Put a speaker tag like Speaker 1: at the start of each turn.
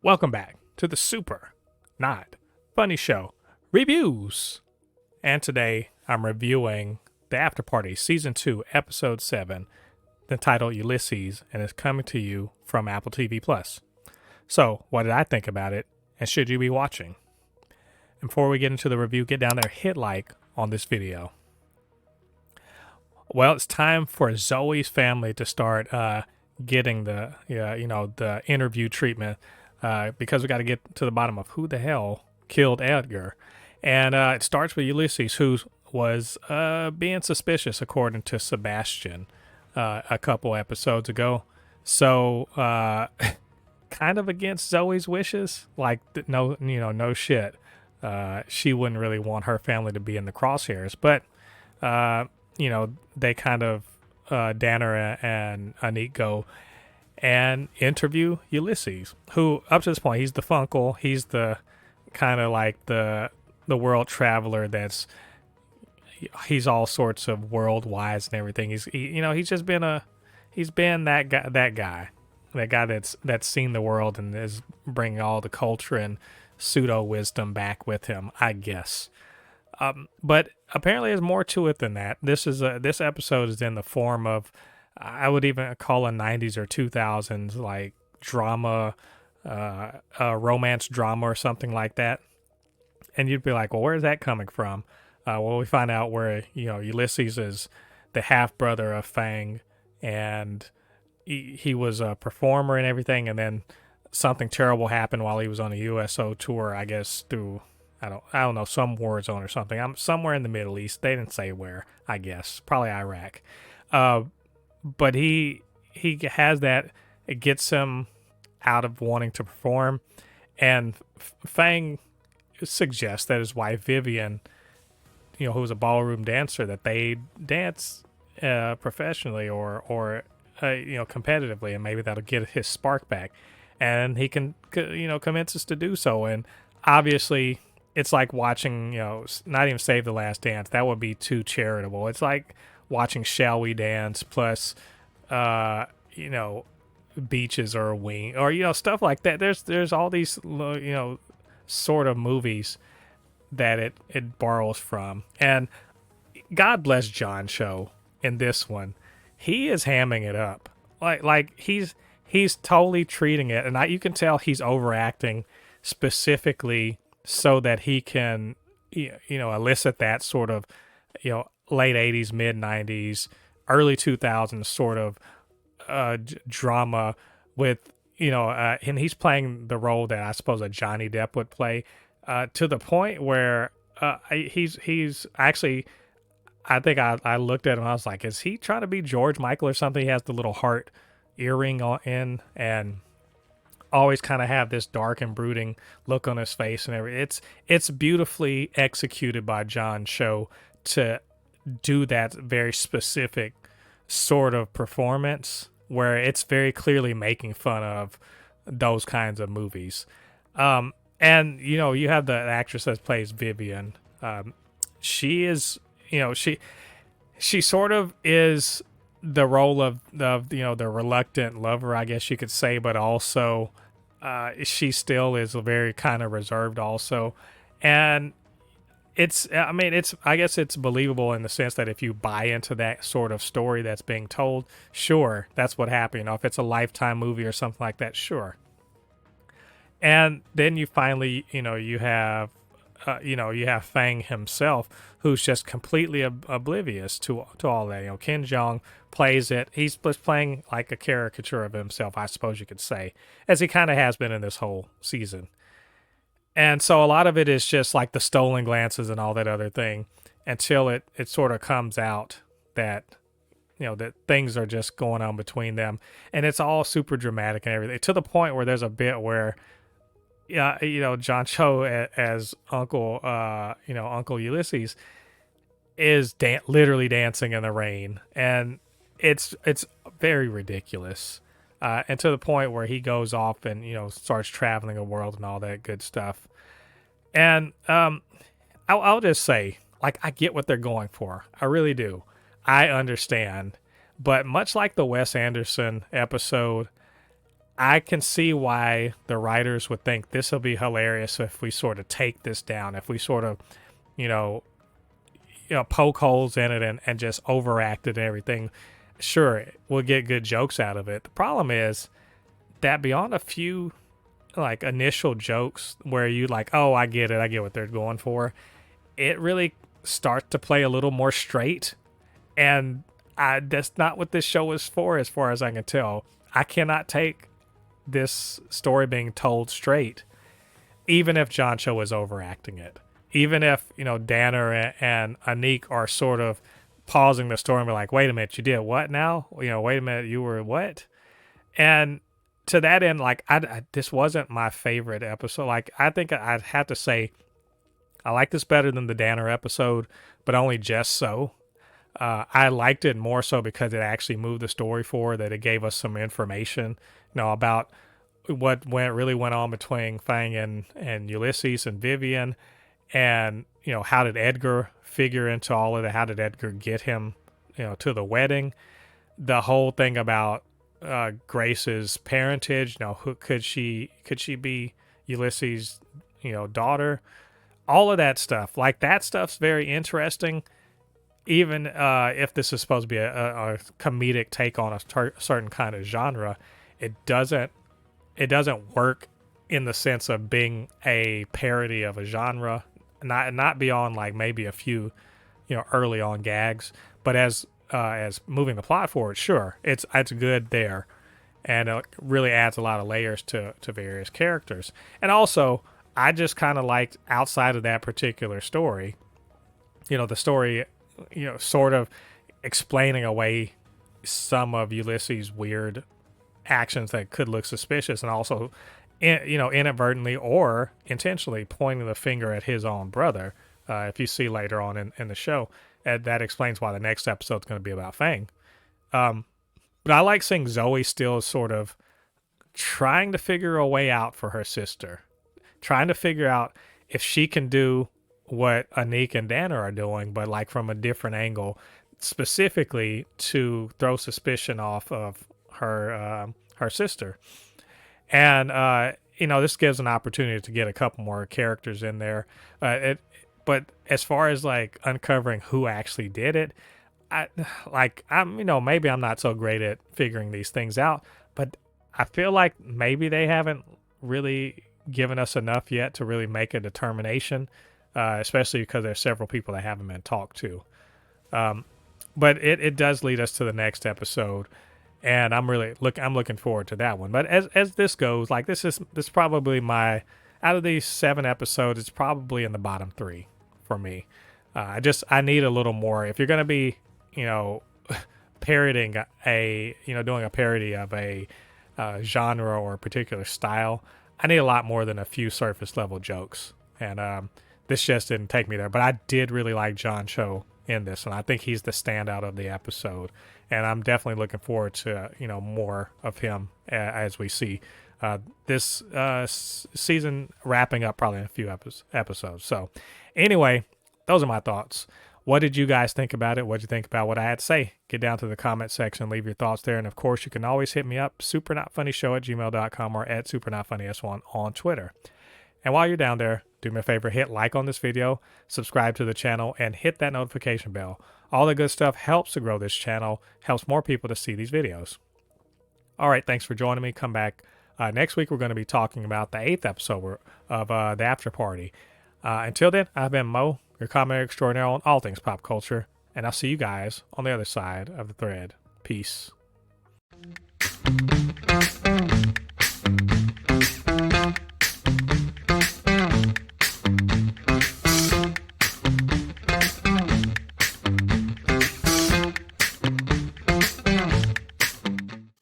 Speaker 1: Welcome back to the Super Not Funny Show reviews. And today I'm reviewing the Afterparty Season 2, Episode 7, entitled Ulysses, and it's coming to you from Apple TV+. So, what did I think about it, and should you be watching? And before we get into the review, get down there, hit like on this video. Well, it's time for Zoe's family to start getting the interview treatment because we got to get to the bottom of who the hell killed Edgar. And it starts with Ulysses, who was being suspicious, according to Sebastian, a couple episodes ago. So, kind of against Zoe's wishes. Like, no shit. She wouldn't really want her family to be in the crosshairs. But, they kind of, Danner and Anik go and interview Ulysses, who, up to this point, he's the Funkle. He's the kind of like the world traveler he's all sorts of world wise and everything. He's just been that guy that's seen the world and is bringing all the culture and pseudo wisdom back with him, I guess. But apparently there's more to it than that. This episode is in the form of, I would even call a 90s or 2000s like drama, romance drama or something like that. And you'd be like, well, where's that coming from? Well, we find out where, Ulysses is the half brother of Fang, and he was a performer and everything. And then something terrible happened while he was on a USO tour, I guess, through, I don't know, some war zone or something. I'm somewhere in the Middle East. They didn't say where, I guess, probably Iraq. But he has that. It gets him out of wanting to perform, and Fang suggests that his wife Vivian, who's a ballroom dancer, that they dance professionally or competitively, and maybe that'll get his spark back, and he can commences to do so. And obviously it's like watching, not even Save the Last Dance. That would be too charitable. It's like watching Shall We Dance plus Beaches or Wing, or stuff like that. There's all these sort of movies that it borrows from. And God bless John Cho in this one. He is hamming it up. Like he's totally treating it, and you can tell he's overacting specifically so that he can elicit that sort of late 80s, mid 90s, early 2000s sort of drama with and he's playing the role that I suppose a Johnny Depp would play, to the point where he's actually, I think I looked at him, I was like, is he trying to be George Michael or something? He has the little heart earring in, and always kind of have this dark and brooding look on his face and everything. It's beautifully executed by John Cho to do that very specific sort of performance where it's very clearly making fun of those kinds of movies. And you have the actress that plays Vivian. She is, she sort of is the role of the reluctant lover, I guess you could say, but also she still is very kind of reserved also. And I guess it's believable in the sense that if you buy into that sort of story that's being told, sure, that's what happened. If it's a Lifetime movie or something like that, sure. And then you finally, you have Fang himself, who's just completely oblivious to all that. Ken Jeong plays it. He's playing like a caricature of himself, I suppose you could say, as he kind of has been in this whole season. And so a lot of it is just like the stolen glances and all that other thing, until it sort of comes out that, that things are just going on between them. And it's all super dramatic and everything, to the point where there's a bit where, John Cho as Uncle Ulysses is literally dancing in the rain. And it's very ridiculous. And to the point where he goes off and, starts traveling the world and all that good stuff. And I'll just say, like, I get what they're going for. I really do. I understand. But much like the Wes Anderson episode, I can see why the writers would think this will be hilarious if we sort of take this down, if we sort of, you know, poke holes in it and just overact it and everything. Sure, we'll get good jokes out of it. The problem is that beyond a few like initial jokes where you like, oh, I get it, I get what they're going for, it really starts to play a little more straight. And that's not what this show is for, as far as I can tell. I cannot take this story being told straight, even if John Cho is overacting it. Even if, Danner and Anik are sort of pausing the story and be like, wait a minute, you did what now? Wait a minute, you were what? And to that end, like, this wasn't my favorite episode. Like, I think I'd have to say I like this better than the Danner episode, but only just so. I liked it more so because it actually moved the story forward, that it gave us some information, about what really went on between Fang and Ulysses and Vivian. And, how did Edgar figure into all of that? How did Edgar get him, to the wedding? The whole thing about Grace's parentage, who could she be Ulysses' daughter? All of that stuff. Like, that stuff's very interesting. Even if this is supposed to be a comedic take on a certain kind of genre, it doesn't work in the sense of being a parody of a genre. Not beyond like maybe a few, early on gags, but as moving the plot forward, sure, it's good there, and it really adds a lot of layers to various characters. And also, I just kind of liked, outside of that particular story, the story, sort of explaining away some of Ulysses' weird actions that could look suspicious, and also inadvertently or intentionally pointing the finger at his own brother. If you see later on in the show, that explains why the next episode is going to be about Fang. But I like seeing Zoe still sort of trying to figure a way out for her sister, trying to figure out if she can do what Anik and Danner are doing, but like from a different angle, specifically to throw suspicion off of her sister. And, this gives an opportunity to get a couple more characters in there. But as far as like uncovering who actually did it, maybe I'm not so great at figuring these things out, but I feel like maybe they haven't really given us enough yet to really make a determination, especially because there's several people that haven't been talked to. But it does lead us to the next episode. And I'm looking forward to that one. But as this goes, like this probably out of these 7 episodes, it's probably in the bottom 3 for me. I need a little more. If you're going to be, parodying doing a parody of a genre or a particular style, I need a lot more than a few surface level jokes. And this just didn't take me there. But I did really like John Cho in this, and I think he's the standout of the episode. And I'm definitely looking forward to more of him as we see this season wrapping up probably in a few episodes. So anyway, those are my thoughts. What did you guys think about it? What did you think about what I had to say? Get down to the comment section, leave your thoughts there. And of course, you can always hit me up, supernotfunnyshow@gmail.com or @supernotfunnys1 on Twitter. And while you're down there, do me a favor, hit like on this video, subscribe to the channel, and hit that notification bell. All the good stuff helps to grow this channel, helps more people to see these videos. All right, thanks for joining me. Come back next week. We're going to be talking about the 8th episode of the Afterparty. Until then, I've been Mo, your comedy extraordinaire on all things pop culture, and I'll see you guys on the other side of the thread. Peace.